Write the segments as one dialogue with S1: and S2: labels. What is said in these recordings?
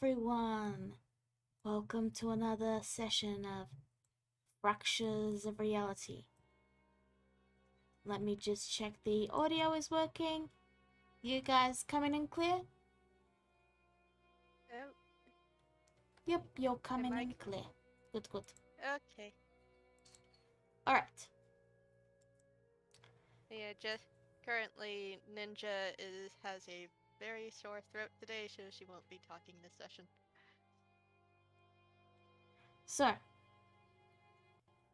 S1: everyone! Welcome to another session of Fractures of Reality. Let me just check the audio is working. You guys coming in clear?
S2: Oh,
S1: Yep, you're coming
S2: I
S1: in clear. Good.
S2: okay.
S1: Alright.
S2: Yeah, just currently Ninja has a very sore throat today, so she won't be talking this session.
S1: So,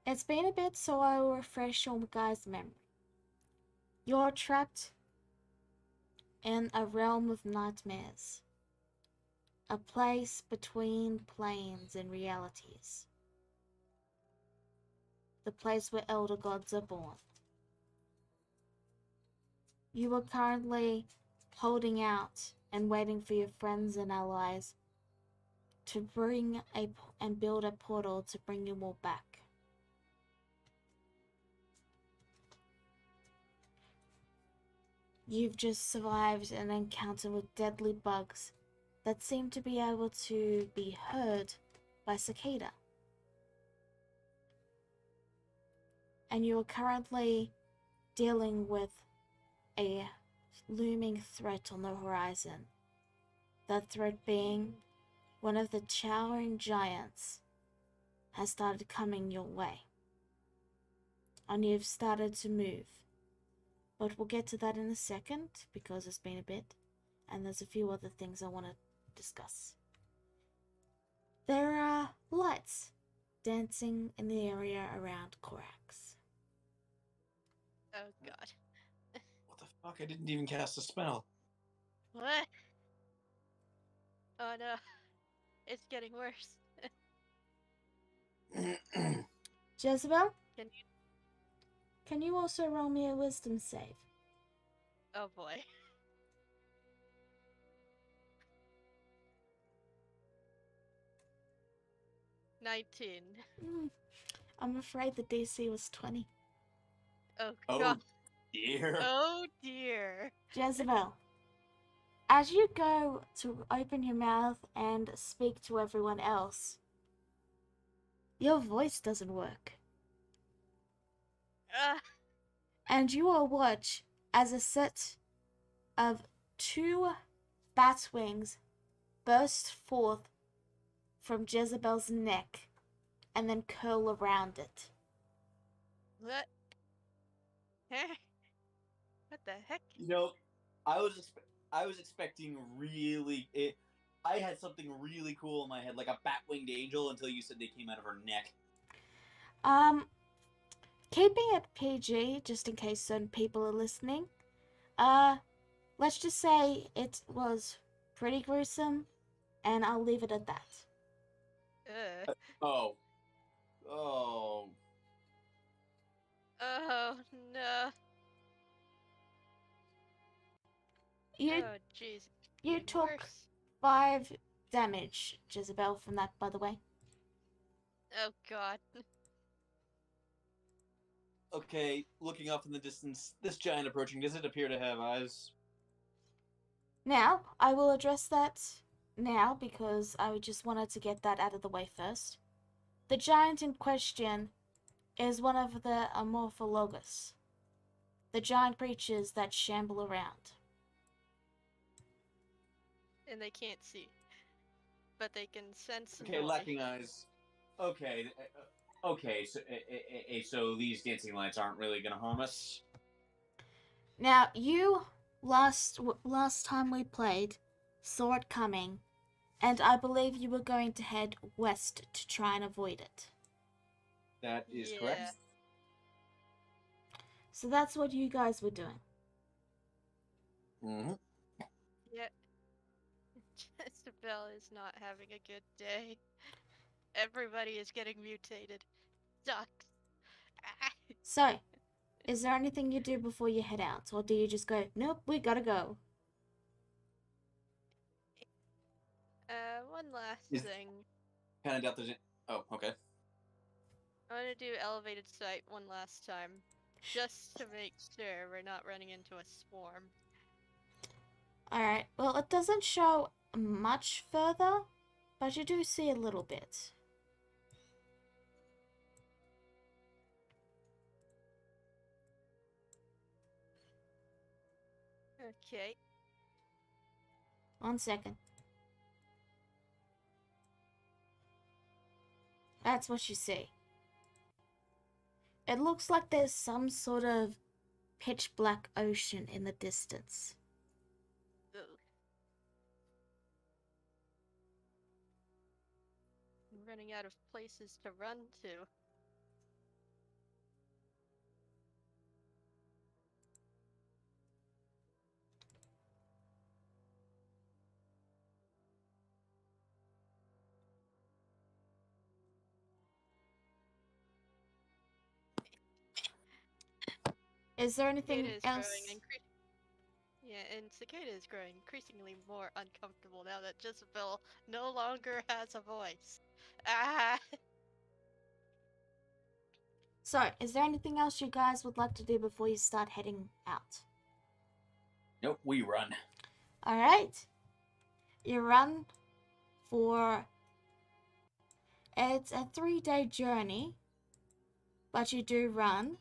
S1: it's been a bit, so I will refresh your guys' memory. You're trapped in a realm of nightmares. A place between planes and realities. The place where elder gods are born. You are currently holding out and waiting for your friends and allies to bring and build a portal to bring you all back. You've just survived an encounter with deadly bugs that seem to be able to be heard by cicada. And you are currently dealing with a looming threat on the horizon. That threat being one of the towering giants has started coming your way. And you've started to move. But we'll get to that in a second because it's been a bit. And there's a few other things I want to discuss. There are lights dancing in the area around Korax.
S2: Oh god.
S3: What the fuck? I didn't even cast a spell.
S2: What? Oh no. It's getting worse.
S1: Jezebel,
S2: Can you?
S1: can you also roll me a wisdom save?
S2: Oh boy. $19.
S1: I'm afraid the DC was 20.
S2: Oh
S3: Oh
S2: god.
S3: dear.
S2: Oh dear.
S1: Jezebel, as you go to open your mouth and speak to everyone else, your voice doesn't work. And you will watch as a set of 2 bat wings burst forth from Jezebel's neck and then curl around it.
S2: What? What the heck?
S3: You know, I was expecting really it. I had something really cool in my head, like a bat-winged angel, until you said they came out of her neck.
S1: Keeping it PG, just in case certain people are listening, let's just say it was pretty gruesome, and I'll leave it at that.
S3: Oh.
S2: Oh no. Oh jeez.
S1: You
S2: Getting
S1: took
S2: worse.
S1: 5 damage, Jezebel, from that, by the way.
S2: Oh god.
S3: Okay, looking off in the distance, this giant approaching, does it appear to have eyes?
S1: Now, I will address that now because I just wanted to get that out of the way first. The giant in question is one of the Amorphologus, the giant creatures that shamble around.
S2: And they can't see. But they can sense
S3: Okay,
S2: noise.
S3: lacking eyes. Okay, so these dancing lights aren't really gonna harm us.
S1: Now, you last time we played saw it coming, and I believe you were going to head west to try and avoid it.
S3: That is correct.
S1: So that's what you guys were doing.
S3: Mm-hmm.
S2: Yeah. Jezebel is not having a good day. Everybody is getting mutated. Sucks.
S1: So, is there anything you do before you head out? Or do you just go, nope, we gotta go?
S2: One last thing.
S3: Kind of doubt there's. Oh, okay.
S2: I'm gonna do elevated sight one last time. Just to make sure we're not running into a swarm.
S1: Alright, well, it doesn't show much further, but you do see a little bit.
S2: Okay.
S1: 1 second. That's what you see. It looks like there's some sort of pitch black ocean in the distance.
S2: Ugh. I'm running out of places to run to.
S1: Is there anything
S2: Cicada is
S1: else?
S2: growing Yeah, and Cicada is growing increasingly more uncomfortable now that Jezebel no longer has a voice. Ah!
S1: So, is there anything else you guys would like to do before you start heading out?
S3: Nope, we run.
S1: Alright. You run for... It's a 3-day journey, but you do run.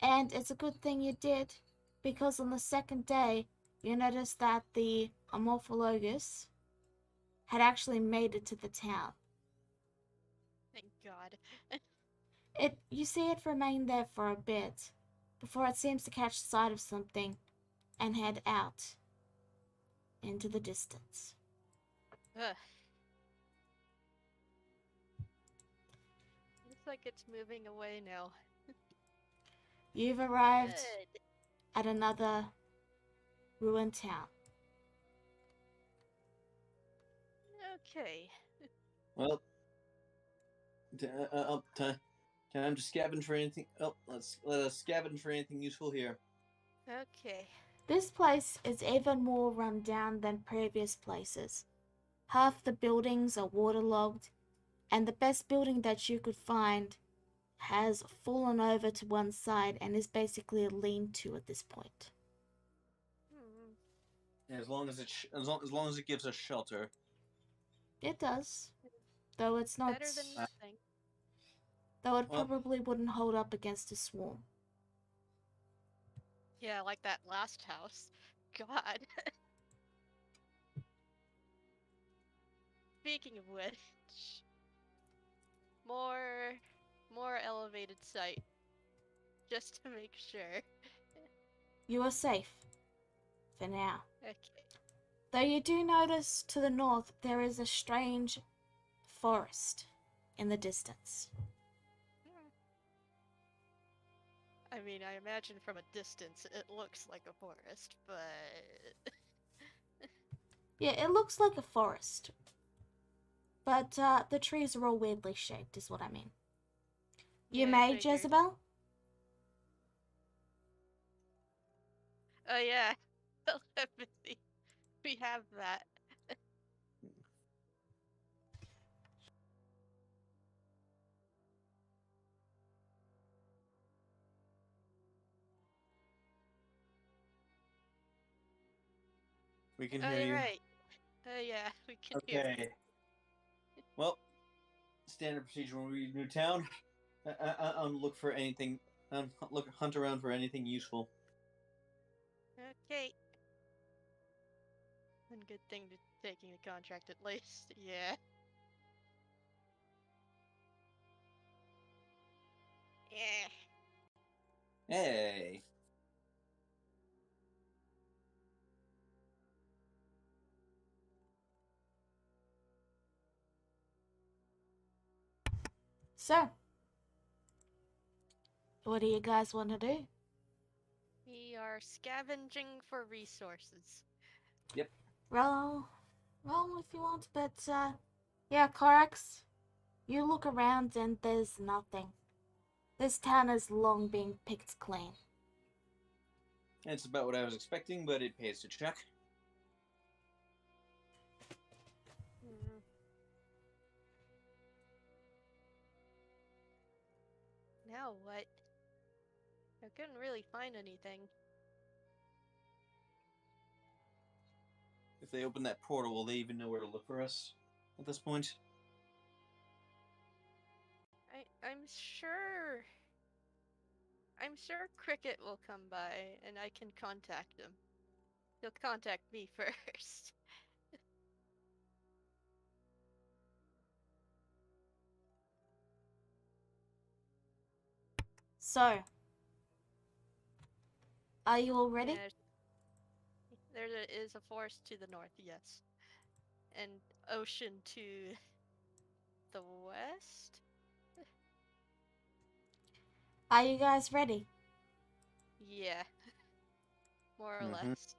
S1: And it's a good thing you did, because on the second day, you noticed that the Amorphologus had actually made it to the town.
S2: Thank God.
S1: You see it remain there for a bit, before it seems to catch sight of something and head out into the distance.
S2: Ugh. Looks like it's moving away now.
S1: You've arrived
S2: Good.
S1: at another ruined town.
S2: Okay.
S3: Well, time to scavenge for anything. Oh, let us scavenge for anything useful here.
S2: Okay.
S1: This place is even more run down than previous places. Half the buildings are waterlogged, and the best building that you could find has fallen over to one side and is basically a lean-to at this point.
S2: Hmm.
S3: As long as it gives us shelter.
S1: It does, though it's not.
S2: Better than nothing.
S1: Though it
S3: Well-
S1: probably wouldn't hold up against a swarm.
S2: Yeah, like that last house. God. Speaking of which, more elevated site, just to make sure.
S1: You are safe. For now.
S2: Okay.
S1: Though you do notice to the north there is a strange forest in the distance.
S2: I mean, I imagine from a distance it looks like a forest, but
S1: Yeah, it looks like a forest. But the trees are all weirdly shaped, is what I mean. You
S2: yeah, I
S1: may,
S2: figured.
S1: Jezebel?
S2: Oh yeah, telepathy. We have that.
S3: We can
S2: Oh,
S3: hear
S2: you're
S3: you.
S2: right. Oh yeah, we can hear you.
S3: Okay. Well, standard procedure when we leave new town. Look for anything. Hunt around for anything useful.
S2: Okay. One good thing to taking the contract at least. Yeah. Yeah.
S3: Hey.
S1: So, what do you guys want to do?
S2: We are scavenging for resources.
S3: Yep.
S1: Roll if you want, but yeah, Corax, you look around and there's nothing. This town has long been picked clean.
S3: It's about what I was expecting, but it pays to check.
S2: Hmm. Now what? I couldn't really find anything.
S3: If they open that portal, will they even know where to look for us at this point?
S2: I'm sure. I'm sure Cricket will come by and I can contact him. He'll contact me first.
S1: So, are you all ready?
S2: Yeah, there is a forest to the north, yes. And ocean to the west?
S1: Are you guys ready?
S2: Yeah, more or
S3: Mhm.
S2: less.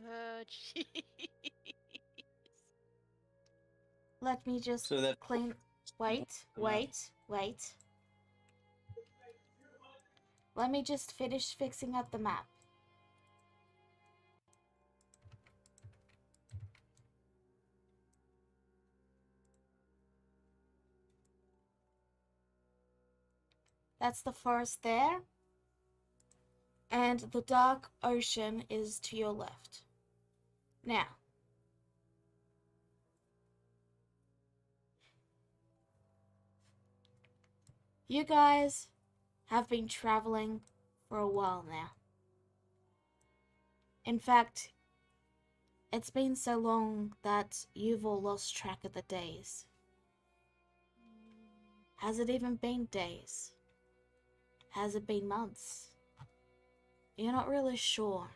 S2: Oh, jeez.
S1: Let me just
S3: So that.
S1: clean. Wait. Let me just finish fixing up the map. That's the forest there. And the dark ocean is to your left. Now, you guys have been traveling for a while now. In fact, it's been so long that you've all lost track of the days. Has it even been days? Has it been months? You're not really sure.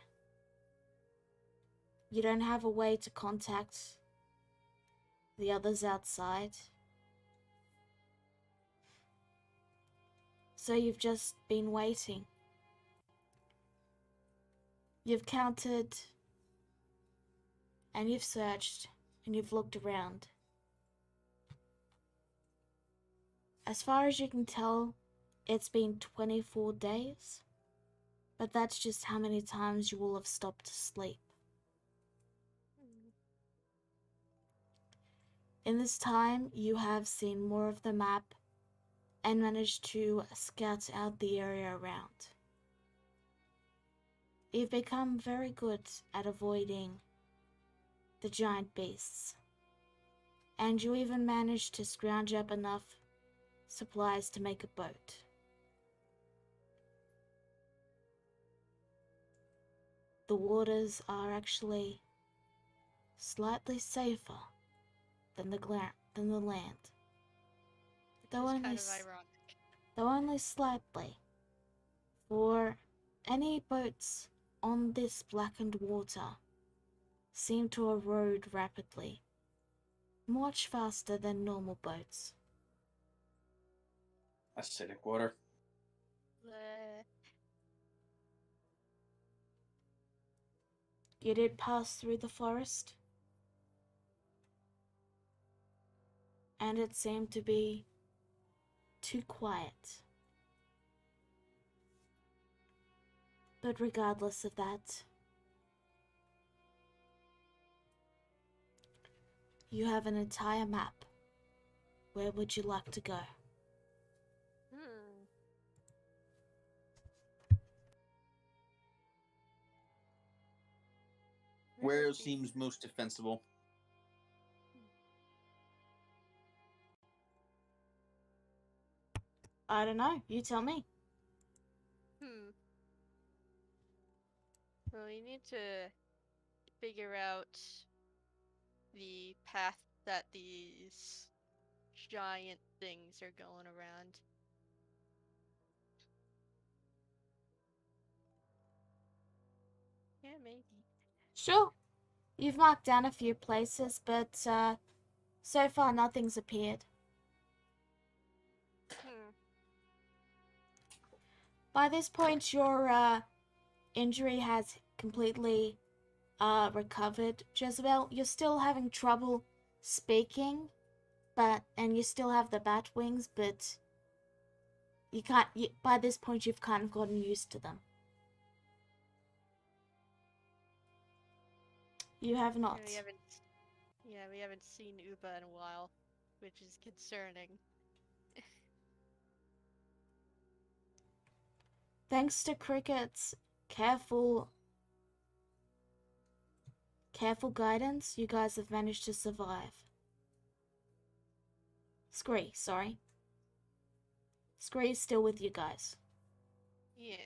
S1: You don't have a way to contact the others outside. So you've just been waiting. You've counted and you've searched and you've looked around. As far as you can tell, it's been 24 days, but that's just how many times you will have stopped to sleep. In this time, you have seen more of the map and managed to scout out the area around. You've become very good at avoiding the giant beasts, and you even managed to scrounge up enough supplies to make a boat. The waters are actually slightly safer than the land. Though
S2: Which is
S1: only,
S2: kind of ironic.
S1: though only slightly. For any boats on this blackened water seem to erode rapidly, much faster than normal boats.
S3: Acidic water.
S2: Bleh.
S1: You did pass through the forest, and it seemed to be too quiet. But regardless of that, you have an entire map. Where would you like to go?
S3: Where
S2: would be-
S3: seems most defensible?
S1: I don't know. You tell me.
S2: Well, we need to figure out the path that these giant things are going around. Yeah, maybe.
S1: Sure. You've marked down a few places, but so far nothing's appeared. By this point, your injury has completely recovered, Jezebel. You're still having trouble speaking, and you still have the bat wings, but you can't. By this point, you've kind of gotten used to them. You have not.
S2: We haven't seen Uba in a while, which is concerning.
S1: Thanks to Cricket's careful guidance, you guys have managed to survive. Scree, sorry. Scree's still with you guys.
S2: Yeah.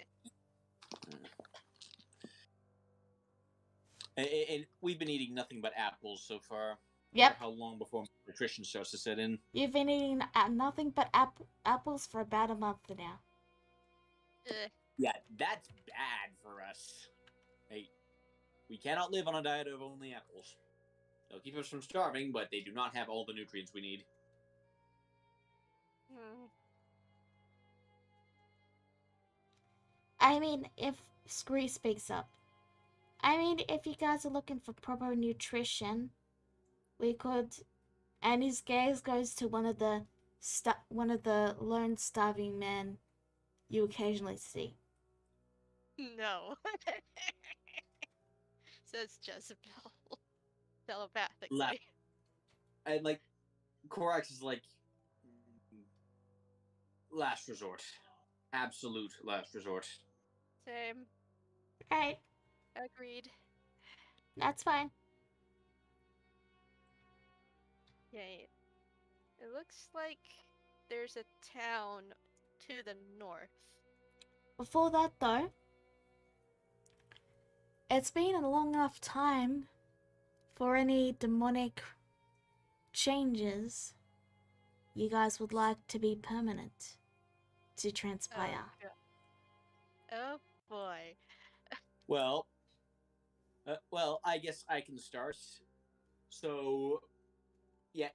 S3: And we've been eating nothing but apples so far.
S1: Yep.
S3: How long before nutrition starts to set in?
S1: You've been eating nothing but apples for about a month now.
S3: Yeah, that's bad for us. Hey, we cannot live on a diet of only apples. They'll keep us from starving, but they do not have all the nutrients we need.
S1: I mean, if Scree speaks up. I mean, if you guys are looking for proper nutrition, we could. And his gaze goes to one of the lone starving men you occasionally see.
S2: No. Says Jezebel. Telepathically.
S3: And like, Korax is like, last resort. Absolute last resort.
S2: Same.
S1: Right,
S2: Agreed.
S1: that's fine.
S2: Yay. It looks like there's a town to the north.
S1: Before that, though, it's been a long enough time for any demonic changes you guys would like to be permanent to transpire.
S2: Oh boy.
S3: Well, I guess I can start. So, yeah.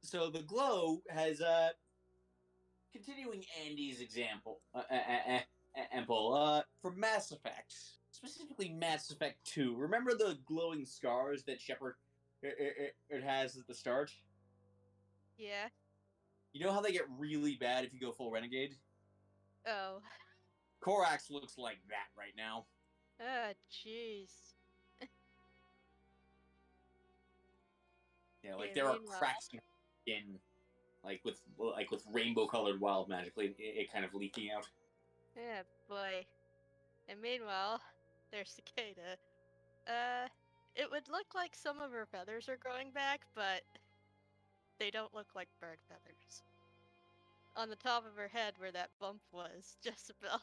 S3: So the glow has continuing Andy's example, for Mass Effect, specifically Mass Effect 2. Remember the glowing scars that Shepard it has at the start?
S2: Yeah.
S3: You know how they get really bad if you go full Renegade?
S2: Oh.
S3: Korax looks like that right now.
S2: Ah, jeez.
S3: Yeah, like
S2: Okay,
S3: there are
S2: meanwhile-
S3: cracks in her skin, like with rainbow colored wild magically, it kind of leaking out.
S2: Yeah, boy. And meanwhile, there's Cicada. It would look like some of her feathers are growing back, but they don't look like bird feathers. On the top of her head where that bump was, Jezebel.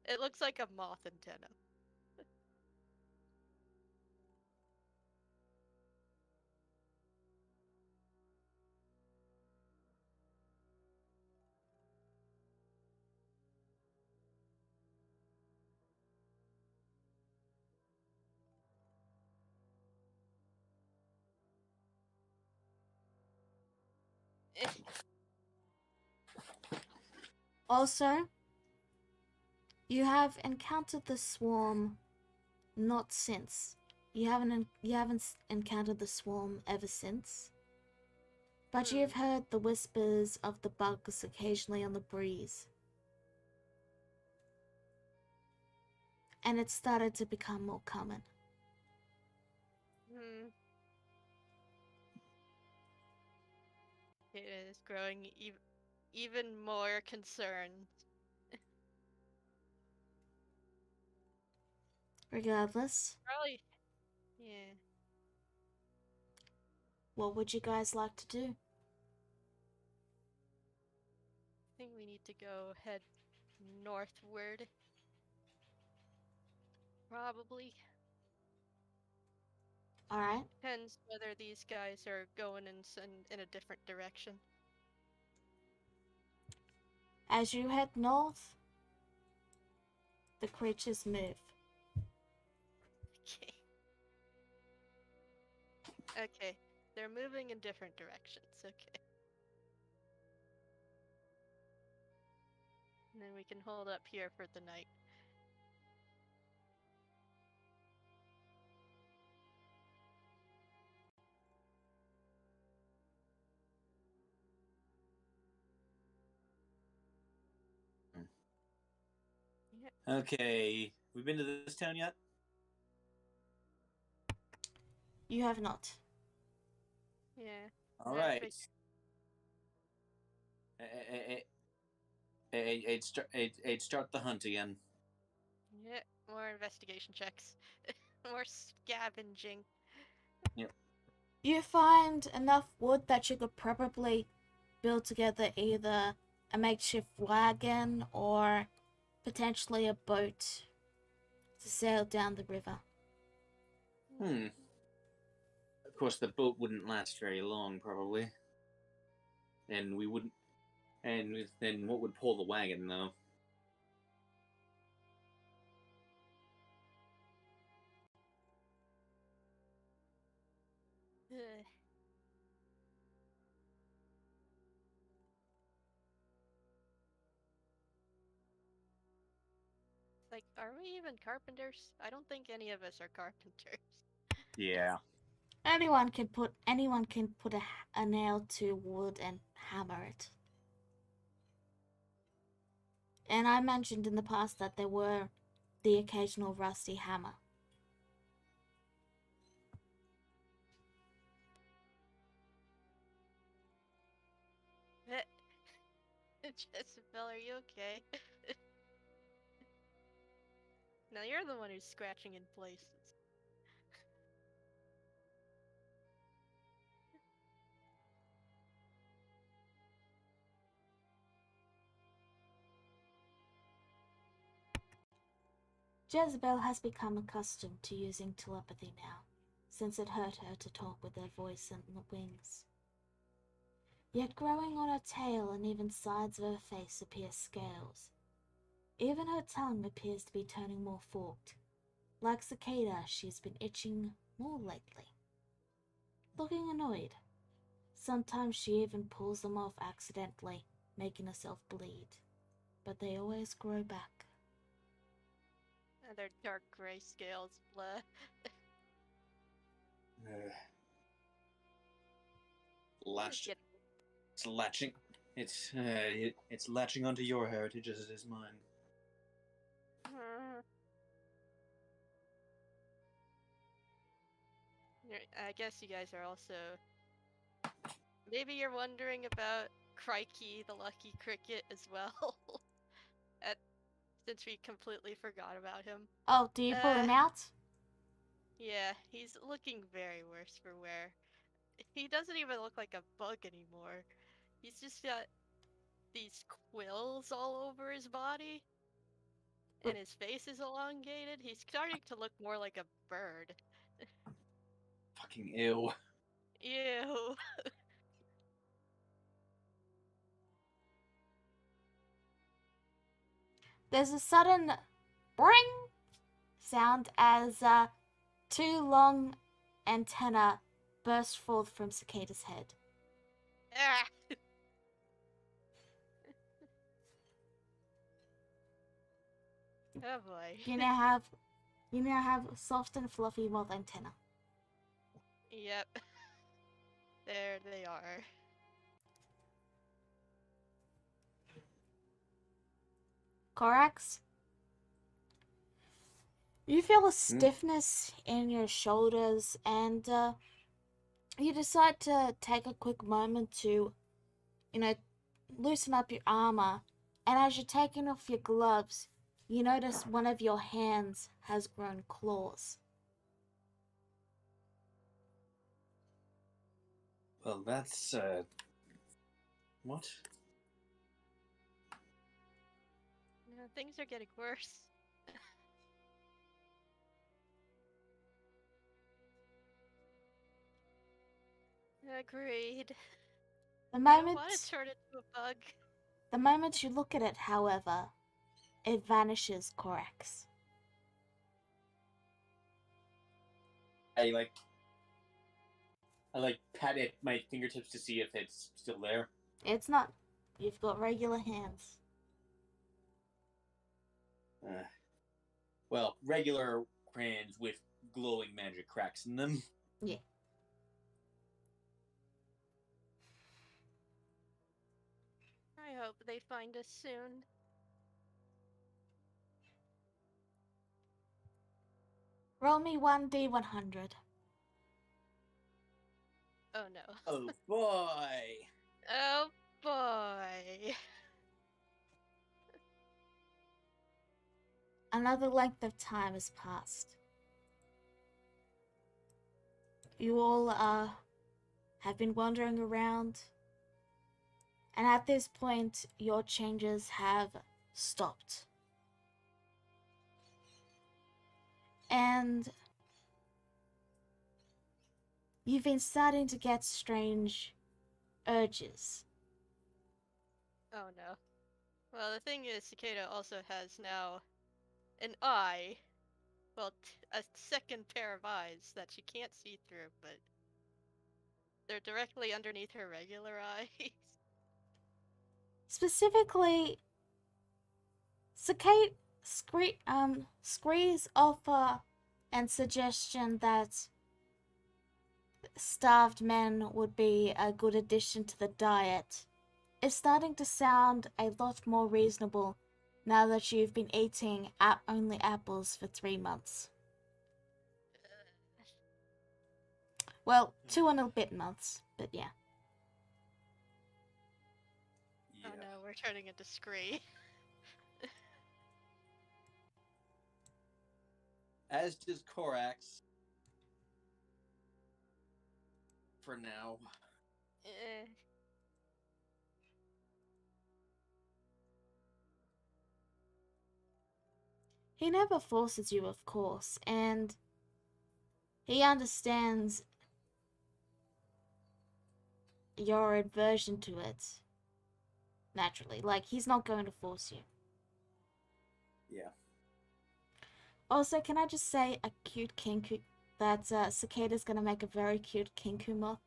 S2: It looks like a moth antenna.
S1: Also, you have encountered the swarm not since. You haven't encountered the swarm ever since. But you've heard the whispers of the bugs occasionally on the breeze. And it started to become more common.
S2: It is growing even more concerned.
S1: Regardless,
S2: Probably. Yeah.
S1: what would you guys like to do?
S2: I think we need to go head northward. Probably.
S1: Alright,
S2: Depends whether these guys are going in a different direction.
S1: as you head north, the creatures move.
S2: Okay. Okay. They're moving in different directions. Okay. And then we can hold up here for the night.
S3: Okay, we've been to this town yet?
S1: You have not.
S2: Yeah.
S3: All
S2: Yeah,
S3: right.
S2: but-
S3: I'd start the hunt again.
S2: Yeah, more investigation checks. More scavenging.
S1: You find enough wood that you could probably build together either a makeshift wagon or potentially a boat to sail down the river.
S3: Of course, the boat wouldn't last very long, probably. And we wouldn't. And then what would pull the wagon, though?
S2: Ugh. Like, are we even carpenters? I don't think any of us are carpenters.
S3: Yeah.
S1: Anyone can put a nail to wood and hammer it. And I mentioned in the past that there were the occasional rusty hammer.
S2: Jezebel, are you okay? Now you're the one who's scratching in places.
S1: Jezebel has become accustomed to using telepathy now, since it hurt her to talk with her voice and wings. Yet growing on her tail and even sides of her face appear scales. Even her tongue appears to be turning more forked. Like Cicada, she's been itching more lately. Looking annoyed. Sometimes she even pulls them off accidentally, making herself bleed. But they always grow back.
S2: They're dark gray scales, blah.
S3: Latched.
S2: Get-
S3: It's latching. It's latching onto your heritage as it is mine.
S2: I guess you guys are also... Maybe you're wondering about Crikey, the lucky cricket, as well. Since we completely forgot about him.
S1: Oh, do you pull him out?
S2: Yeah, he's looking very worse for wear. He doesn't even look like a bug anymore. He's just got these quills all over his body. And his face is elongated. He's starting to look more like a bird.
S3: Fucking ew.
S2: Ew.
S1: There's a sudden bring sound as two long antennae burst forth from Cicada's head.
S2: Ah. Oh boy.
S1: You now have soft and fluffy moth antennae.
S2: Yep. There they are.
S1: Corax, you feel a stiffness in your shoulders, and you decide to take a quick moment to, loosen up your armor. And as you're taking off your gloves, you notice one of your hands has grown claws.
S3: Well, that's what?
S2: No, things are getting worse. Agreed.
S1: The
S2: I don't want
S1: moment
S2: to turn into a bug.
S1: the moment you look at it, however, it vanishes, Corax.
S3: I pat at my fingertips to see if it's still there.
S1: It's not. You've got regular hands.
S3: Well, regular hands with glowing magic cracks in them.
S1: Yeah.
S2: I hope they find us soon.
S1: Roll me 1d100.
S2: Oh no.
S3: Oh boy!
S2: Oh boy.
S1: Another length of time has passed. You all have been wandering around, and at this point, your changes have stopped. And you've been starting to get strange urges.
S2: Oh no. Well, the thing is, Cicada also has now an eye. Well, a second pair of eyes that she can't see through, but they're directly underneath her regular eyes.
S1: Specifically, Cicade Scree's offer and suggestion that starved men would be a good addition to the diet is starting to sound a lot more reasonable now that you've been eating only apples for 3 months. Well, 2 and a bit months, but yeah.
S2: Oh no, we're turning into Scree.
S3: As does Korax. For now.
S2: Eh.
S1: He never forces you, of course, and he understands your aversion to it. Naturally, like, he's not going to force you.
S3: Yeah.
S1: Also, can I just say a cute kinku that Cicada's gonna make a very cute kinku moth?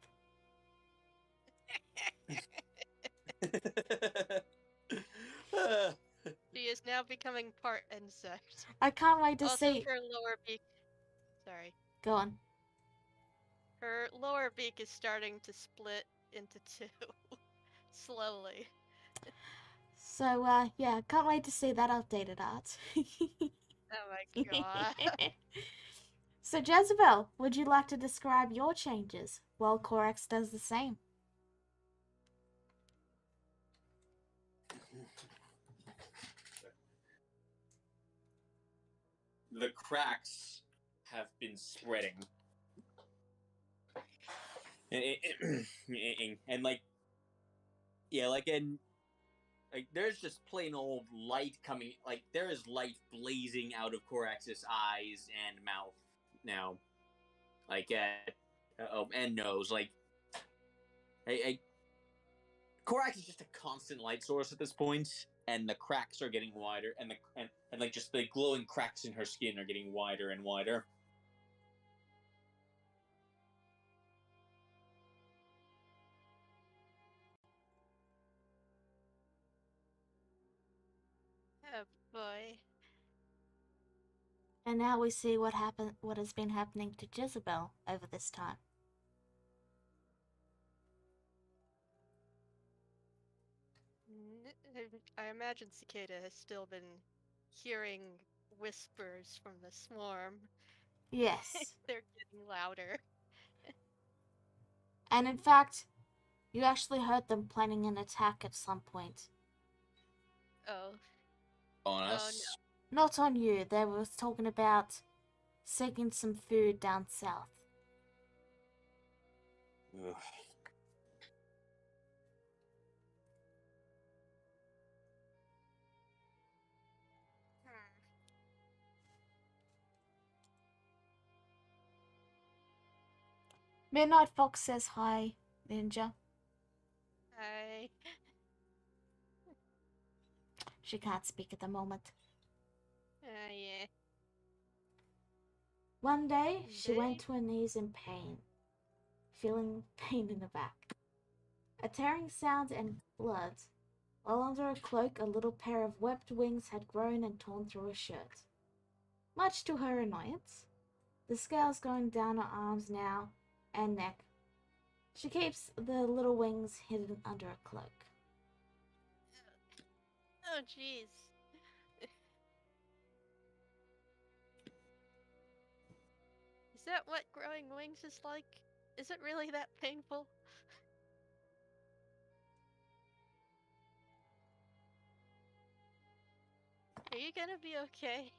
S2: She is now becoming part insect.
S1: I can't wait to
S2: Also,
S1: see.
S2: her lower beak. Sorry.
S1: Go on.
S2: Her lower beak is starting to split into two. Slowly.
S1: So, yeah, can't wait to see that updated art.
S2: Oh my god.
S1: So, Jezebel, would you like to describe your changes while Corax does the same?
S3: The cracks have been spreading. And like, yeah, like, and like, there's just plain old light coming. Like, there is light blazing out of Corax's eyes and mouth now. Like, and nose. Like, Korax is just a constant light source at this point, and the cracks are getting wider, and like just the glowing cracks in her skin are getting wider and wider.
S2: Oh boy.
S1: And now we see what has been happening to Jezebel over this time.
S2: I imagine Cicada has still been hearing whispers from the swarm.
S1: Yes.
S2: They're getting louder.
S1: And in fact, you actually heard them planning an attack at some point.
S2: Oh.
S3: On
S2: Oh
S3: us.
S2: no.
S1: Not on you, they were talking about seeking some food down south.
S3: Ugh.
S1: Midnight Fox says hi, Ninja.
S2: Hi.
S1: She can't speak at the moment.
S2: Yeah.
S1: One day, she went to her knees in pain, feeling pain in the back. A tearing sound and blood, while under a cloak a little pair of webbed wings had grown and torn through her shirt. Much to her annoyance, the scales going down her arms now and neck. She keeps the little wings hidden under a cloak.
S2: Oh jeez. Is that what growing wings is like? Is it really that painful? Are you gonna be okay?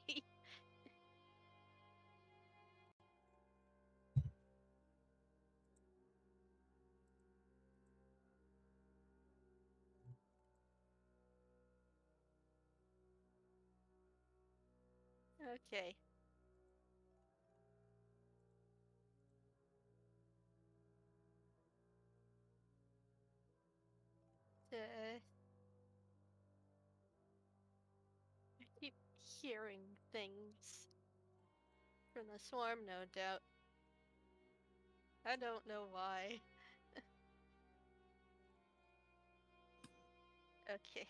S2: Okay. I keep hearing things from the swarm, no doubt. I don't know why. Okay.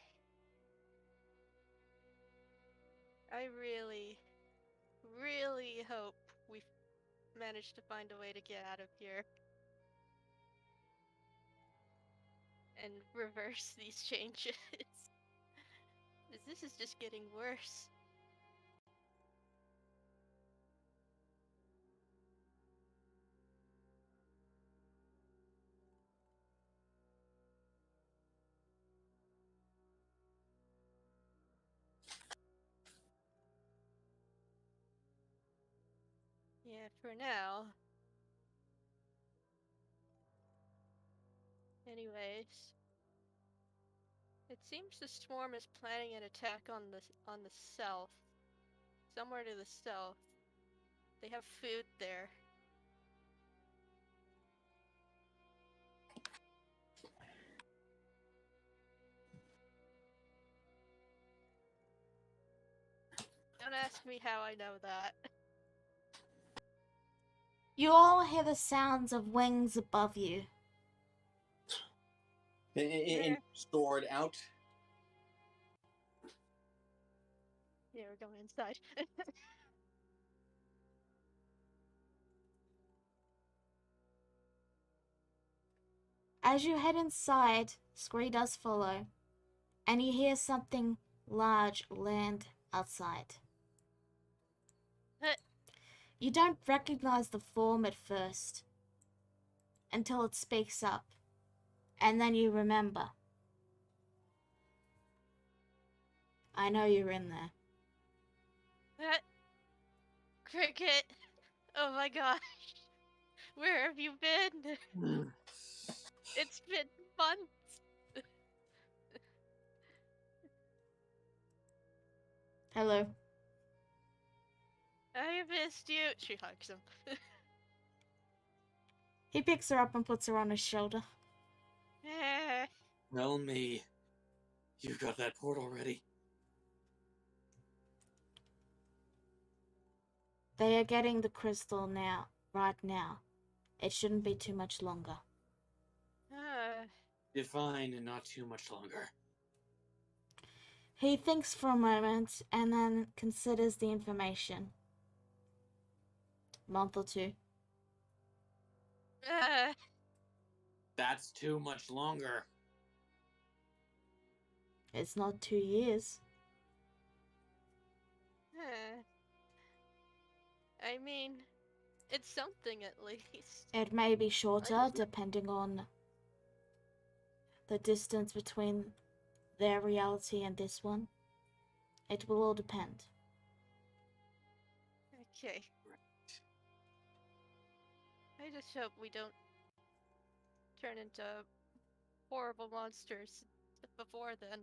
S2: I really, really hope we manage to find a way to get out of here. And reverse these changes. This is just getting worse. Yeah, for now. Anyways, it seems the swarm is planning an attack on the south. Somewhere to the south. They have food there. Don't ask me how I know that.
S1: You all hear the sounds of wings above you.
S3: And sword out.
S2: Yeah, we're going inside.
S1: As you head inside, Scree does follow, and you hear something large land outside. You don't recognize the form at first, until it speaks up, and then you remember. I know you're in there.
S2: Cricket! Oh my gosh! Where have you been? It's been months!
S1: Hello.
S2: I missed you! She hugs him.
S1: He picks her up and puts her on his shoulder.
S3: Tell me, you got that portal ready?
S1: They are getting the crystal now, right now. It shouldn't be too much longer.
S3: Define and not too much longer.
S1: He thinks for a moment and then considers the information. Month or two.
S3: That's too much longer.
S1: It's not 2 years.
S2: I mean, it's something at least.
S1: It may be shorter depending on the distance between their reality and this one. It will all depend.
S2: Okay. I just hope we don't turn into horrible monsters before then.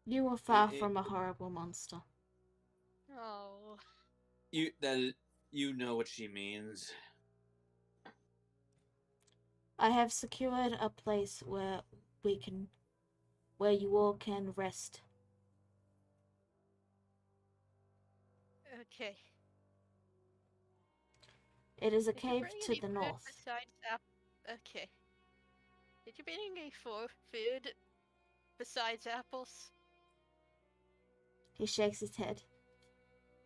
S1: You were far from a horrible monster.
S2: Oh.
S3: You know what she means.
S1: I have secured a place where you all can rest.
S2: Okay.
S1: It is a
S2: Did you
S1: cave
S2: bring
S1: to
S2: any
S1: the
S2: food
S1: north.
S2: Besides okay. Did you bring any food besides apples?
S1: He shakes his head.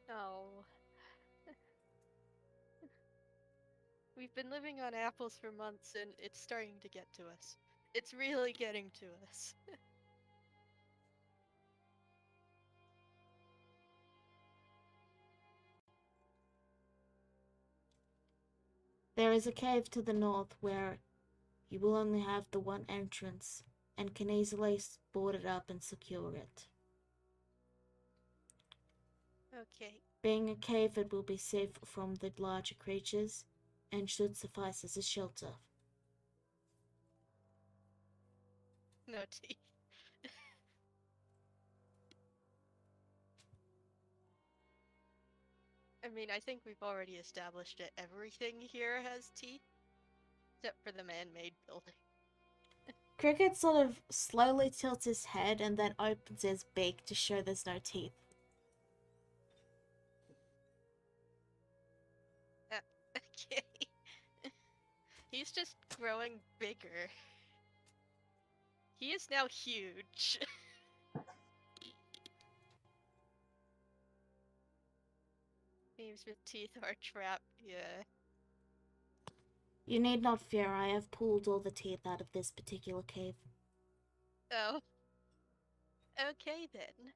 S2: No. We've been living on apples for months and it's starting to get to us. It's really getting to us.
S1: There is a cave to the north where you will only have the one entrance and can easily board it up and secure it.
S2: Okay.
S1: Being a cave, it will be safe from the larger creatures and should suffice as a shelter.
S2: No teeth. I mean, I think we've already established that everything here has teeth, except for the man-made building.
S1: Cricket sort of slowly tilts his head and then opens his beak to show there's no teeth.
S2: Okay. He's just growing bigger. He is now huge. Caves with teeth are trapped, yeah.
S1: You need not fear, I have pulled all the teeth out of this particular cave.
S2: Oh. Okay then.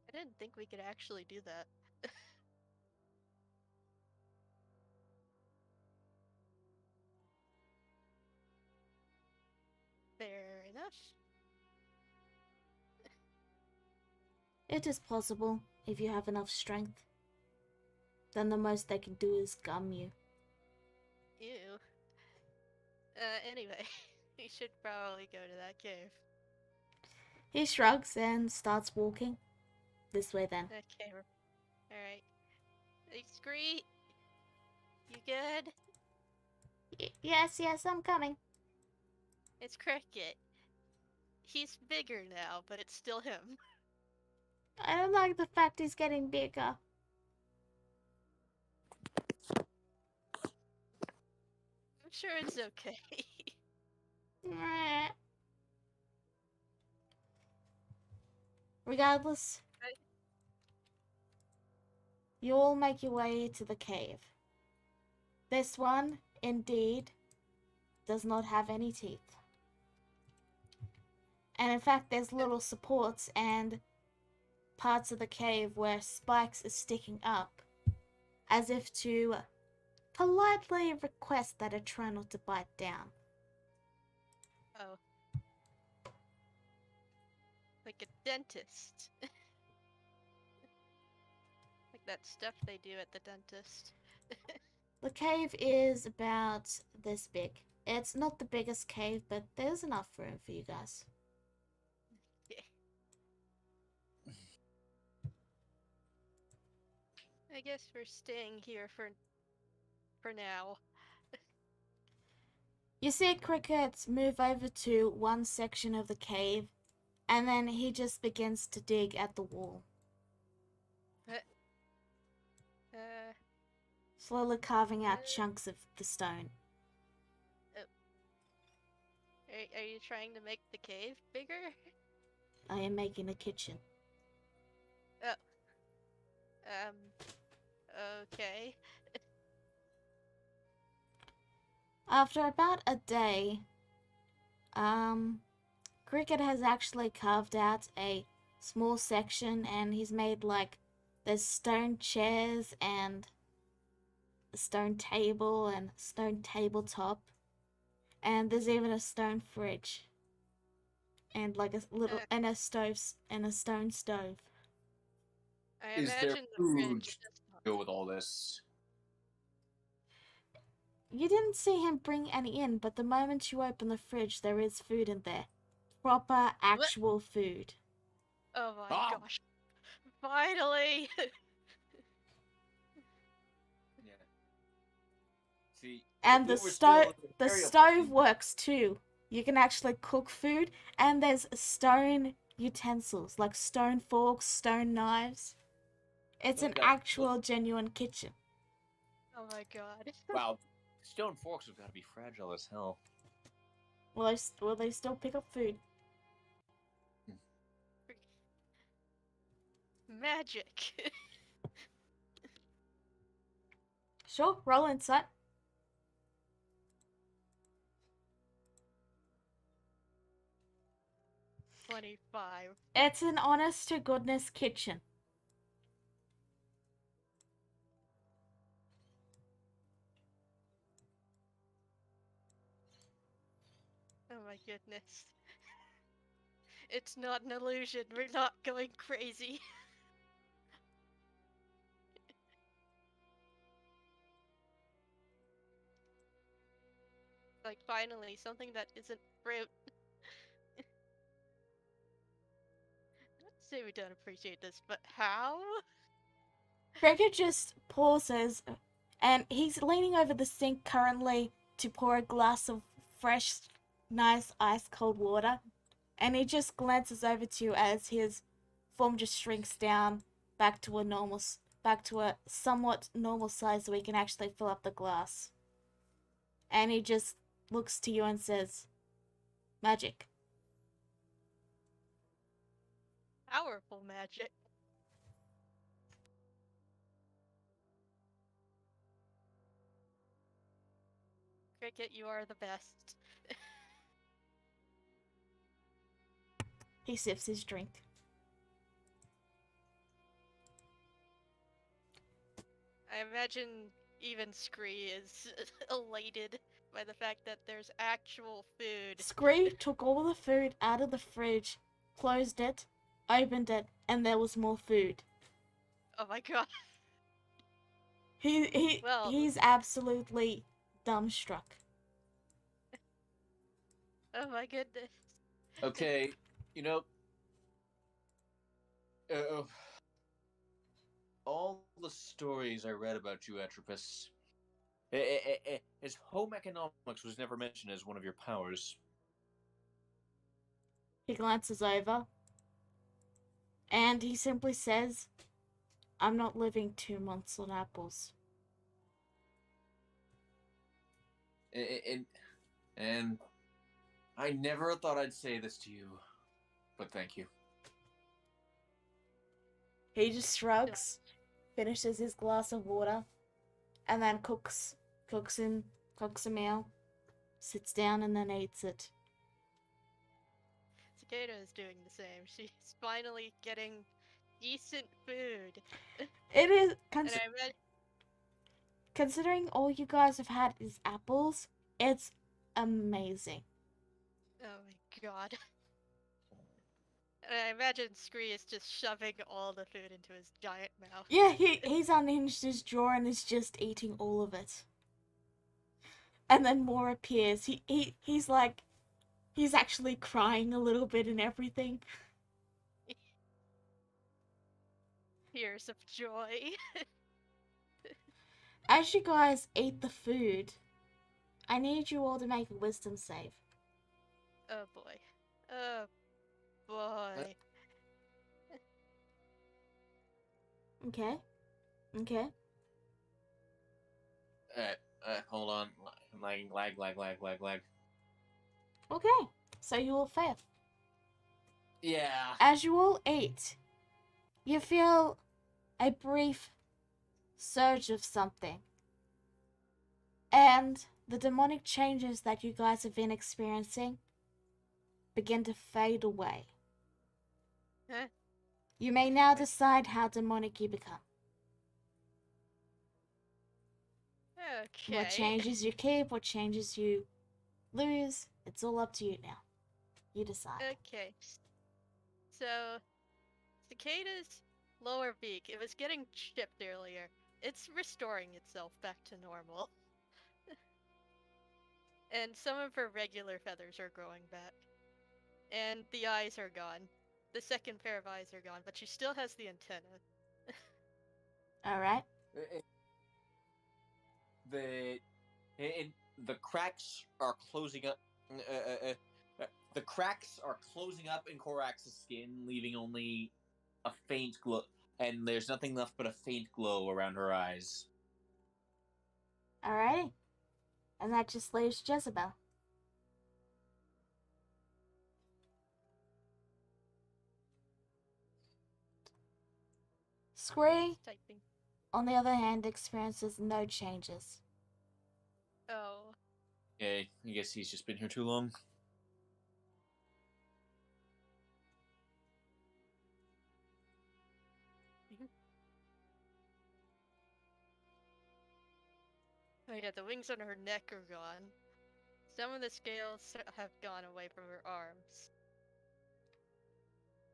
S2: I didn't think we could actually do that. Fair enough.
S1: It is possible, if you have enough strength. Then the most they can do is gum you.
S2: Ew. Anyway, we should probably go to that cave.
S1: He shrugs and starts walking. This way then.
S2: Okay, alright. Hey, Scree! You good?
S1: Yes, I'm coming.
S2: It's Cricket. He's bigger now, but it's still him.
S1: I don't like the fact he's getting bigger.
S2: I'm sure it's okay.
S1: Regardless, you all make your way to the cave. This one, indeed, does not have any teeth. And in fact, there's little supports and parts of the cave where spikes are sticking up, as if to politely request that it try not to bite down.
S2: Oh. Like a dentist. Like that stuff they do at the dentist.
S1: The cave is about this big. It's not the biggest cave, but there's enough room for you guys.
S2: Yeah. I guess we're staying here for now.
S1: You see Cricket move over to one section of the cave, and then he just begins to dig at the wall. Slowly carving out chunks of the stone.
S2: Are you trying to make the cave bigger?
S1: I am making a kitchen.
S2: Oh. Okay.
S1: After about a day, Cricket has actually carved out a small section and he's made like there's stone chairs and a stone table and stone tabletop, and there's even a stone fridge and like a little and a stone stove.
S2: I
S3: Is there
S2: imagine the
S3: food
S2: fridge
S3: to go with all this?
S1: You didn't see him bring any in, but the moment you open the fridge, there is food in there. Proper, actual food.
S2: Oh my gosh. Finally!
S3: Yeah. See,
S1: And
S3: if
S1: the
S3: we were still in
S1: the
S3: area
S1: stove
S3: plane-
S1: works too. You can actually cook food, and there's stone utensils, like stone forks, stone knives. It's an actual genuine kitchen.
S2: Oh my god.
S4: Wow, stone forks have got to be fragile as hell.
S1: Will they still pick up food?
S2: Magic!
S1: Sure, roll insight.
S2: 25.
S1: It's an honest to goodness kitchen.
S2: Oh my goodness. It's not an illusion. We're not going crazy. Like, finally, something that isn't fruit. Not to say we don't appreciate this, but how?
S1: Gregor just pauses, and he's leaning over the sink currently to pour a glass of fresh, nice ice cold water. And he just glances over to you as his form just shrinks down back to a somewhat normal size so he can actually fill up the glass. And he just looks to you and says, "Magic."
S2: Powerful magic. Cricket, you are the best.
S1: He sips his drink.
S2: I imagine even Scree is elated by the fact that there's actual food.
S1: Scree took all the food out of the fridge, closed it, opened it, and there was more food.
S2: Oh my god.
S1: He
S2: Well,
S1: he's absolutely dumbstruck.
S2: oh my goodness.
S4: Okay, you know, uh, all the stories I read about you, Atropus, as home economics was never mentioned as one of your powers.
S1: He glances over, and he simply says, "I'm not living 2 months on apples."
S4: And I never thought I'd say this to you, but thank you.
S1: He just shrugs, finishes his glass of water, and then cooks a meal, sits down, and then eats it.
S2: Cicada is doing the same. She's finally getting decent food.
S1: It is
S2: And I read.
S1: considering all you guys have had is apples. It's amazing.
S2: Oh my god. And I imagine Scree is just shoving all the food into his giant mouth.
S1: Yeah, he's unhinged his jaw and is just eating all of it. And then more appears. He's like, he's actually crying a little bit and everything.
S2: Tears of joy.
S1: As you guys eat the food, I need you all to make a wisdom save.
S2: Oh boy. Oh boy.
S1: Okay? Okay?
S4: Hold on. Lag.
S1: Okay. So you all fail.
S4: Yeah.
S1: As you all eat, you feel a brief surge of something. And the demonic changes that you guys have been experiencing begin to fade away.
S2: Huh?
S1: You may now decide how demonic you become.
S2: Okay.
S1: What changes you keep, what changes you lose, it's all up to you now. You decide.
S2: Okay. So, Cicada's lower beak, it was getting chipped earlier. It's restoring itself back to normal. And some of her regular feathers are growing back. And the eyes are gone. The second pair of eyes are gone, but she still has the antenna.
S1: Alright?
S4: The cracks are closing up. The cracks are closing up in Korax's skin, leaving only a faint glow, and there's nothing left but a faint glow around her eyes.
S1: Alrighty. And that just leaves Jezebel. Scree,
S2: Typing.
S1: on the other hand, experiences no changes.
S2: Oh.
S4: Yeah, I guess he's just been here too long.
S2: Oh yeah, the wings on her neck are gone. Some of the scales have gone away from her arms.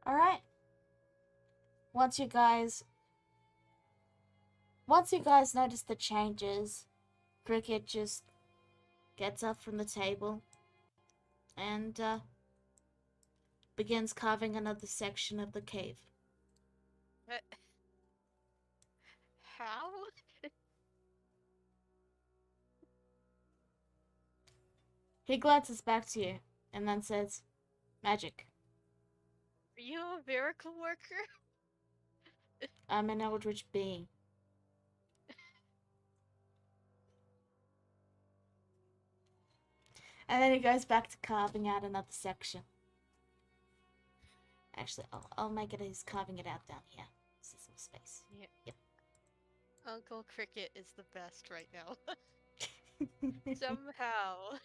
S1: Alright. Once you guys notice the changes, Cricket just gets up from the table and begins carving another section of the cave.
S2: How?
S1: He glances back to you and then says, "Magic.
S2: Are you a miracle worker?
S1: I'm an eldritch being." And then he goes back to carving out another section. Actually, I'll make it he's carving it out down here. This is some space.
S2: Yeah.
S1: Yep.
S2: Uncle Cricket is the best right now. Somehow.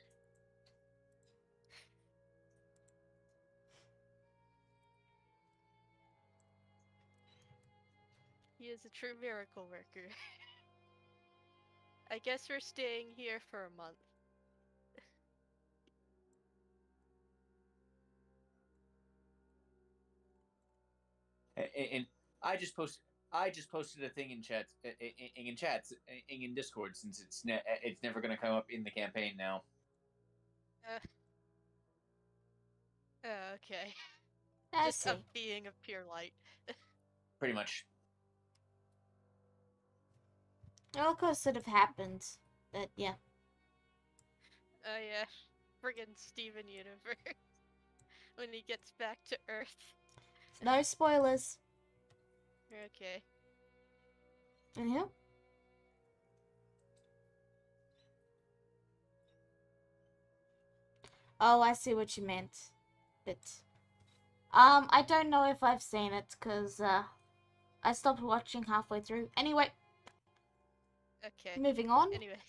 S2: He is a true miracle worker. I guess we're staying here for a month.
S4: And I just posted a thing in chat, in Discord, since it's never going to come up in the campaign now.
S2: Okay.
S1: I
S2: Just
S1: see.
S2: a being of pure light.
S4: Pretty much.
S1: It all course sort of happened. But yeah.
S2: Oh yeah, friggin' Steven Universe. When he gets back to Earth.
S1: No spoilers.
S2: Okay.
S1: Yeah. Oh, I see what you meant. But I don't know if I've seen it because I stopped watching halfway through. Anyway,
S2: Okay.
S1: moving on.
S2: Anyway.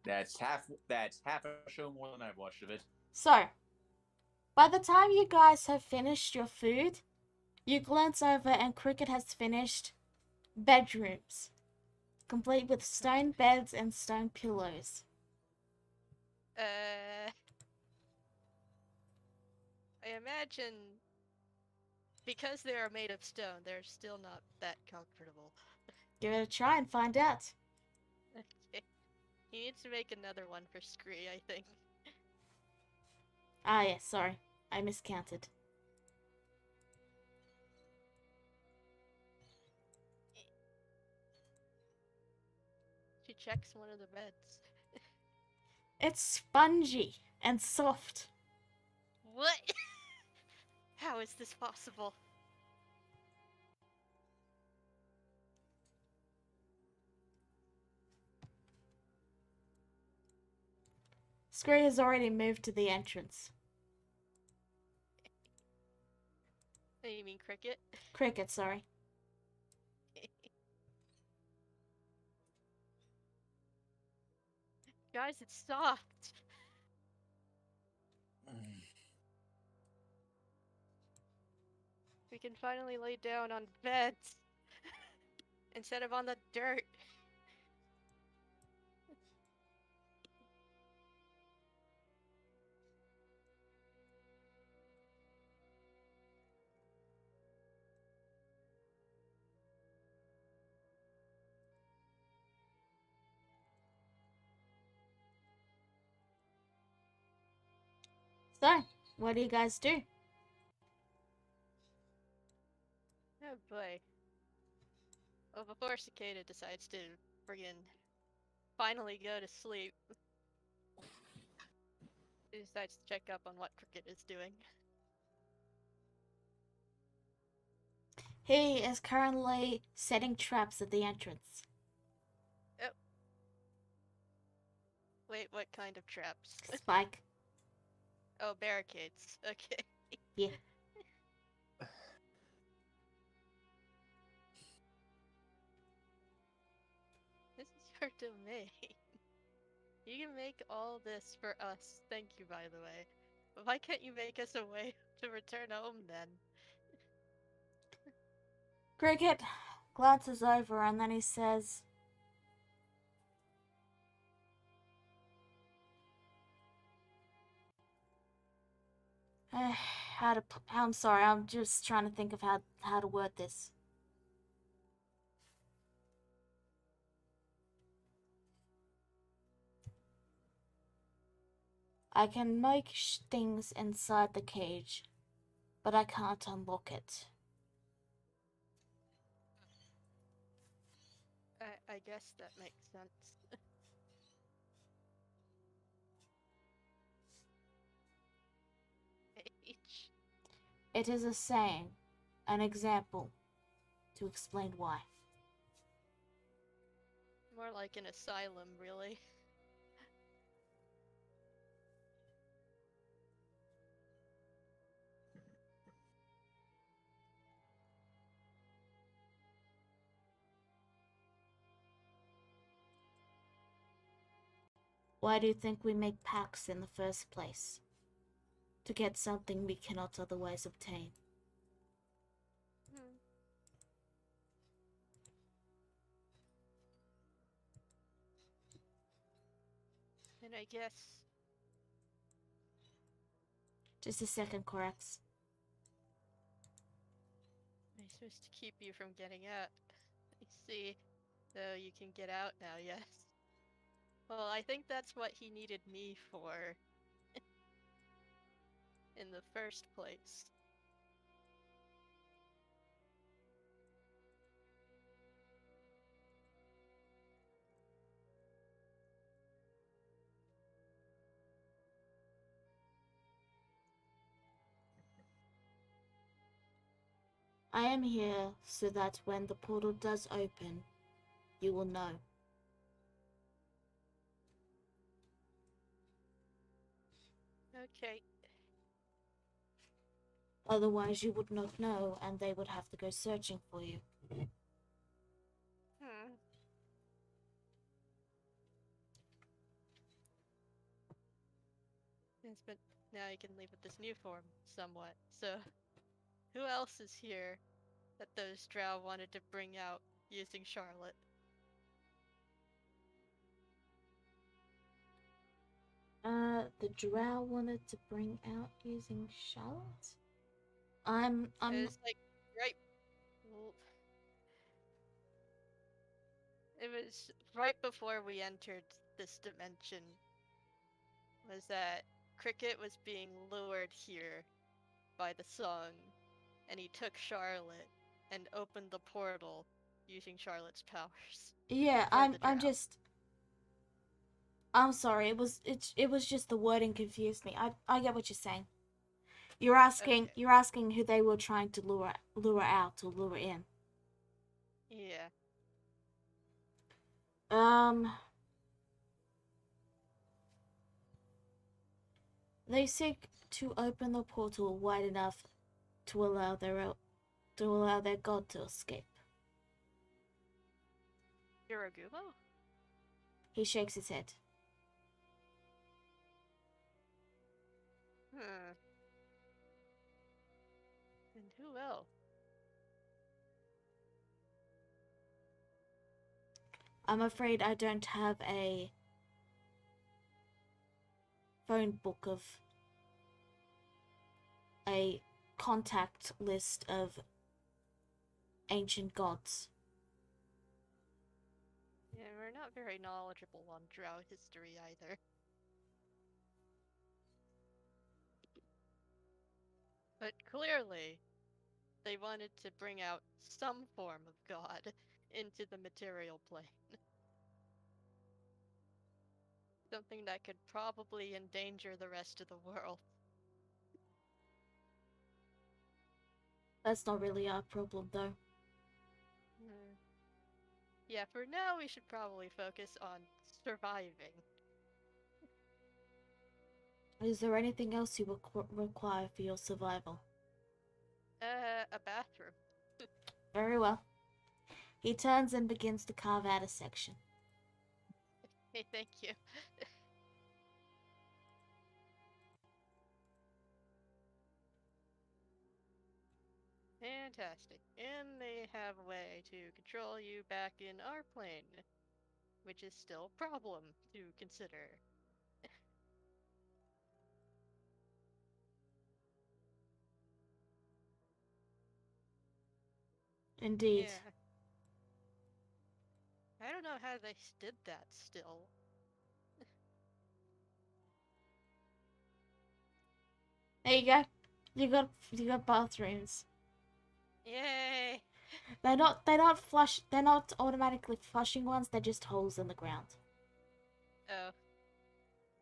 S4: That's half a show more than I've watched of it.
S1: So, by the time you guys have finished your food, you glance over and Cricket has finished bedrooms, complete with stone beds and stone pillows.
S2: I imagine because they are made of stone, they're still not that comfortable.
S1: Give it a try and find out.
S2: Okay. He needs to make another one for Scree, I think.
S1: Ah, yes, sorry. I miscounted.
S2: She checks one of the beds.
S1: It's spongy and soft.
S2: What? How is this possible?
S1: Scree has already moved to the entrance.
S2: Oh, you mean Cricket?
S1: Cricket, sorry.
S2: Guys, it's soft. We can finally lay down on beds instead of on the dirt.
S1: So, what do you guys do?
S2: Oh boy. Well, before Cicada decides to friggin' finally go to sleep, he decides to check up on what Cricket is doing.
S1: He is currently setting traps at the entrance.
S2: Oh. Wait, what kind of traps?
S1: Spike.
S2: Oh, barricades. Okay.
S1: Yeah.
S2: This is your domain. You can make all this for us. Thank you, by the way. But why can't you make us a way to return home then?
S1: Cricket glances over and then he says, I'm sorry, I'm just trying to think of how to word this. I can make things inside the cage, but I can't unlock it.
S2: I guess that makes sense. H.
S1: It is a saying, an example, to explain why.
S2: More like an asylum, really.
S1: Why do you think we make pacts in the first place? To get something we cannot otherwise obtain.
S2: Hmm. And I guess
S1: Just a second, Corax.
S2: I'm supposed to keep you from getting out. I see. So you can get out now, yes. Well, I think that's what he needed me for in the first place.
S1: I am here so that when the portal does open, you will know.
S2: Okay.
S1: Otherwise, you would not know, and they would have to go searching for you.
S2: Hmm. Yes, but now you can leave with this new form, somewhat. So, who else is here that those drow wanted to bring out using Charlotte?
S1: The drow wanted to bring out using Charlotte?
S2: It was like right. l- It was right before we entered this dimension. Was that Cricket was being lured here by the song, and he took Charlotte and opened the portal using Charlotte's powers
S1: yeah,
S2: for the
S1: I'm
S2: drow.
S1: just, I'm sorry, it was just the wording confused me. I get what you're saying.
S2: Okay.
S1: You're asking who they were trying to lure out or lure in.
S2: Yeah.
S1: Um, they seek to open the portal wide enough to allow their god to escape.
S2: Hiragumo?
S1: He shakes his head.
S2: Hmm. And who else?
S1: I'm afraid I don't have a phone book of a contact list of ancient gods.
S2: Yeah, we're not very knowledgeable on drow history either. But clearly, they wanted to bring out some form of god into the material plane. Something that could probably endanger the rest of the world.
S1: That's not really our problem, though.
S2: Hmm. Yeah, for now we should probably focus on surviving.
S1: Is there anything else you require for your survival?
S2: A bathroom.
S1: Very well. He turns and begins to carve out a section.
S2: Hey, thank you. Fantastic. And they have a way to control you back in our plane, which is still a problem to consider.
S1: Indeed.
S2: Yeah. I don't know how they did that still.
S1: There you go. You got bathrooms.
S2: Yay!
S1: They're not automatically flushing ones, they're just holes in the ground.
S2: Oh.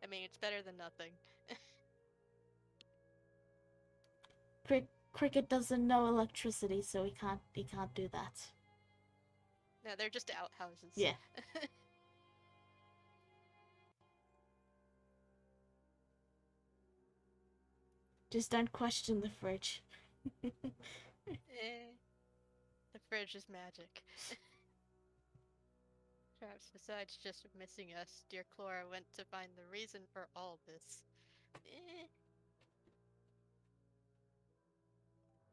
S2: I mean, it's better than nothing.
S1: Cricket doesn't know electricity, so he can't do that.
S2: No, they're just outhouses.
S1: Yeah. Just don't question the fridge.
S2: Eh. The fridge is magic. Perhaps besides just missing us, dear Clara went to find the reason for all this. Eh.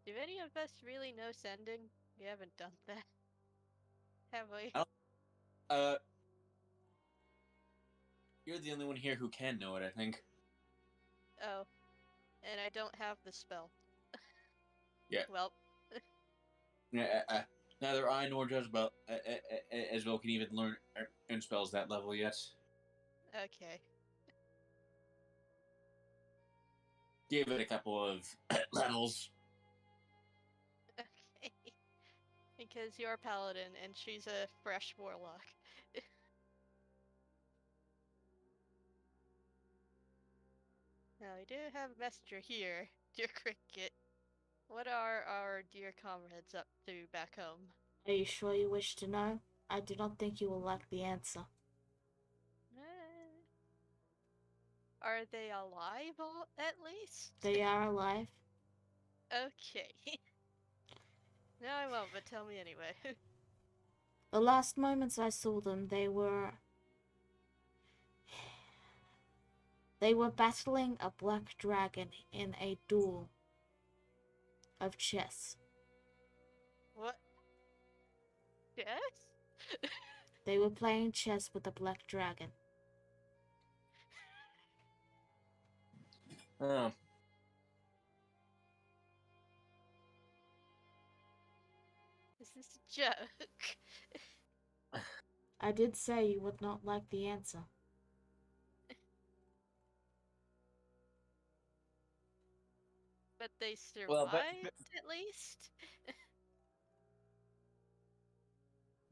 S2: Do any of us really know sending? We haven't done that. Have we?
S4: You're the only one here who can know it, I think.
S2: Oh. And I don't have the spell.
S4: Yeah.
S2: Well,
S4: Neither I nor Jezebel, Jezebel can even learn spells that level yet.
S2: okay.
S4: Give it a couple of levels.
S2: Okay. Because you're a paladin and she's a fresh warlock. Now, we do have a messenger here, dear Cricket. What are our dear comrades up to back home?
S1: Are you sure you wish to know? I do not think you will like the answer.
S2: Are they alive at least?
S1: They are alive.
S2: Okay. No, I won't, but tell me anyway.
S1: The last moments I saw them, they were battling a black dragon in a duel of chess.
S2: What? Yes?
S1: They were playing chess with a black dragon.
S4: Oh.
S2: Is this a joke?
S1: I did say you would not like the answer.
S2: But they survived
S4: Well,
S2: at least?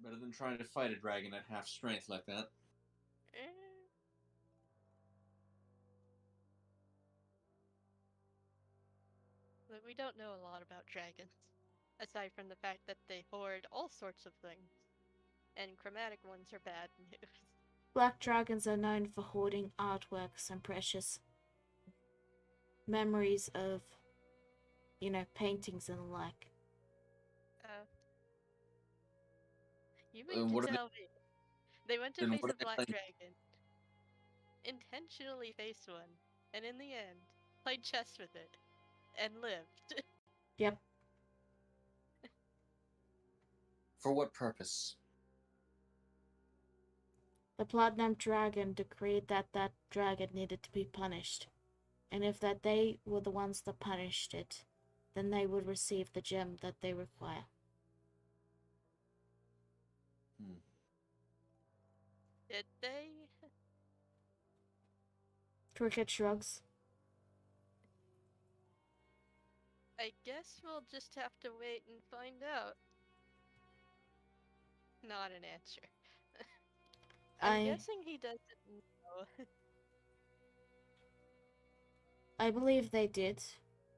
S4: better than trying to fight a dragon at half strength like that.
S2: Eh. But we don't know a lot about dragons, aside from the fact that they hoard all sorts of things, and chromatic ones are bad news.
S1: Black dragons are known for hoarding artworks and precious memories of, paintings and the like.
S2: You mean to
S4: What are
S2: tell me they went to
S4: then
S2: face
S4: what
S2: a
S4: are they
S2: black
S4: playing?
S2: dragon, intentionally faced one, and in the end, played chess with it, and lived?
S1: Yep.
S4: For what purpose?
S1: The Platinum Dragon decreed that dragon needed to be punished, and if that they were the ones that punished it, then they would receive the gem that they require.
S2: Did they?
S1: Cricket shrugs.
S2: I guess we'll just have to wait and find out. Not an answer. I'm guessing he doesn't know.
S1: I believe they did,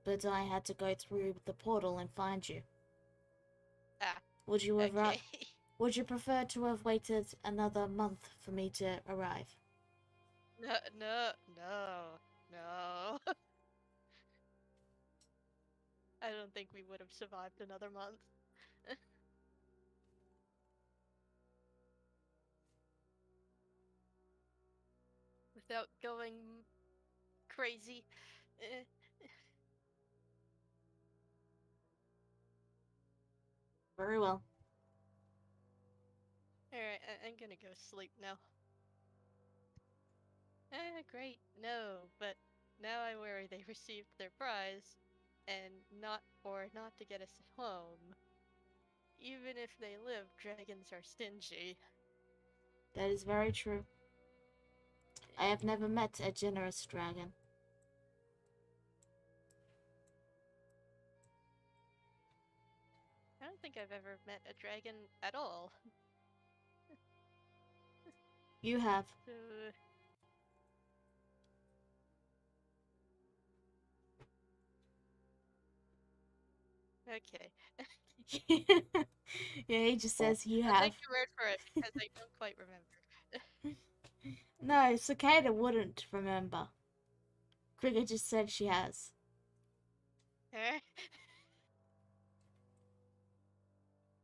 S1: but I had to go through the portal and find you.
S2: Ah,
S1: Would you have
S2: okay.
S1: Would you prefer to have waited another month for me to arrive?
S2: No, no, no, no. I don't think we would have survived another month. Without going crazy.
S1: Very well.
S2: Alright, I'm gonna go sleep now. Great. No, but now I worry they received their prize, and not to get us home. even if they live, dragons are stingy.
S1: That is very true. I have never met a generous dragon.
S2: I don't think I've ever met a dragon at all.
S1: You have.
S2: So, okay.
S1: Yeah, he just says you
S2: I'll
S1: have.
S2: take your word for it because I don't quite remember.
S1: No, Cicada wouldn't remember. Cricket just said she has.
S2: Eh?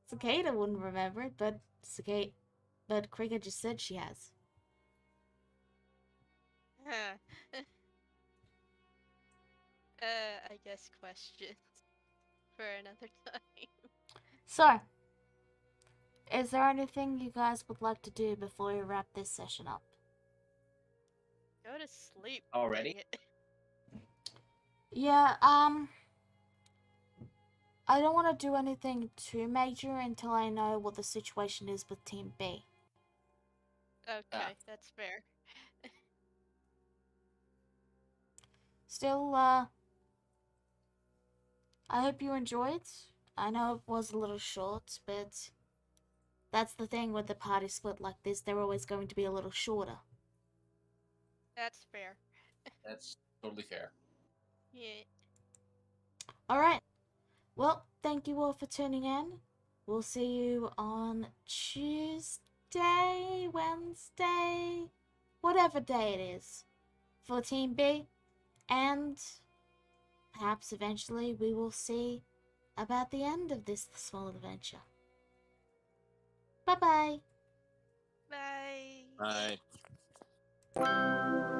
S1: Cicada wouldn't remember it, but Cricket just said she has.
S2: Huh. I guess questions for another time.
S1: So, is there anything you guys would like to do before we wrap this session up?
S2: Go to sleep.
S4: Already?
S2: Dang it.
S1: Yeah, I don't want to do anything too major until I know what the situation is with Team B.
S2: Okay, that's fair.
S1: Still, I hope you enjoyed. I know it was a little short, but that's the thing with the party split like this, they're always going to be a little shorter.
S2: That's fair.
S4: That's totally fair.
S2: Yeah.
S1: Alright, well, thank you all for tuning in. We'll see you on Tuesday, Wednesday, whatever day it is, for Team B, and perhaps eventually we will see about the end of this small adventure. Bye-bye!
S2: Bye.
S4: Bye.